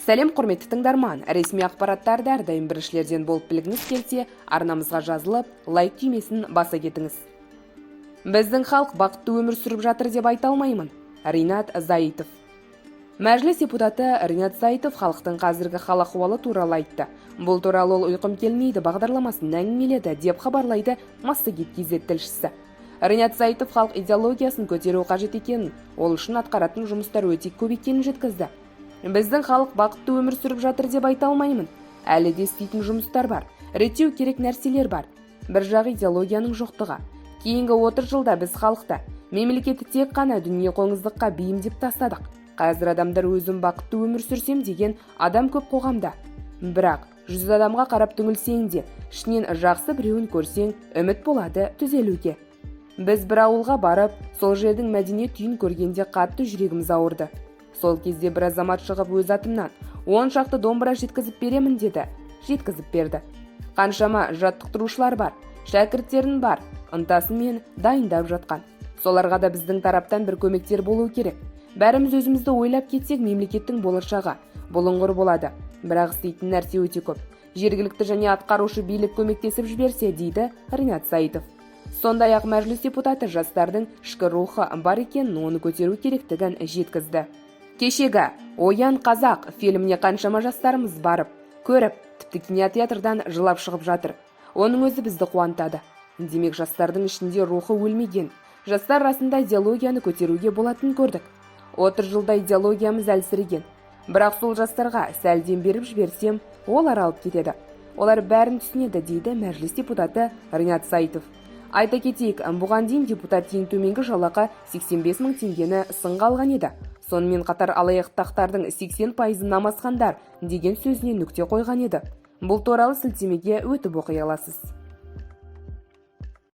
Сәлем құрметті тыңдарман, ресми ақпараттарды әрдайым біріншілерден болып білгіңіз келсе, арнамызға жазылып, лайк түймесін баса кетіңіз. Біздің халық бақытты өмір сүріп жатыр деп айта алмаймын. Ринат Заитов. Мәжіліс депутаты Ринат Заитов халықтың қазіргі хал ахуалы туралы айтты. Бұл туралы ол ұйқым келмейді бағдарламасын әңгімеледі деп хабарлайды Массагет.кз тілшісі. Ринат Заитов халық идеологиясын көтеру қажет екенін, ол үшін атқаратын жұмыстар өте көп екенін жеткізді. Біздің халық бақытты өмір сүріп жатыр деп айта алмаймын. Әлі де істейтін жұмыстар бар, реттеу керек нәрселер бар. Бір жағы идеологияның жоқтығы. Кейінгі 30 жылда біз халықта мемлекетті тек қана дүние қоңыздыққа бейімдеп тастадық. Қазір адамдар өзім бақытты өмір сүрсем деген адам көп қоғамда. Бірақ 100 адамға қарап түңілсең де, ішінен жақсы біреуін көрсең, үміт болады түзелуге. Біз бір ауылға барып, сол жердің мәдениет үйін көргенде қатты жүрегіміз ауырды. Сол кезде бір азамат шығып өз атымнан 10 шақты домбыра жеткізіп беремін деді. Жеткізіп берді. Қаншама жаттықтырушылар бар, шәкірттерін бар, ынтасымен дайындап жатқан. Соларға да біздің тараптан бір көмектер болу керек. Бәріміз өзімізді ойлап кетсек, мемлекеттің болашағы бұлыңғыр болады. Бірақ істейтін нәрсе өте көп. Жергілікті және атқарушы билік көмектесіп жіберсе, дейді Ринат Заитов. Сондай-ақ мәжіліс депутаты жастардың ішкі рухы бар екенін, оны көтеру керектігін жеткізді. Кешегі «Оян қазақ» фильміне қаншама жастарымыз барып, көріп, тіпті кинотеатрдан жылап шығып жатыр. Оның өзі бізді қуантады. Демек, жастардың ішінде рухы өлмеген. Жастар арасында идеологияны көтеруге болатын көрдік. 30 жылда идеологиямыз әлсіреген. Бірақ сол жастарға сәлден беріп жіберсем, олар алып кетеді. Олар бәрін түсінеді, дейді мәжіліс депутаты Ринат Заитов. Айта кетейік, бұған дейін депутат ең төменгі жалақы 85 мың теңгені сынға алған еді. Сонымен қатар алаяқтықтардың 80% намазхандар деген сөзіне нүкте қойған еді. Бұл туралы сілтемеге өтіп оқи аласыз.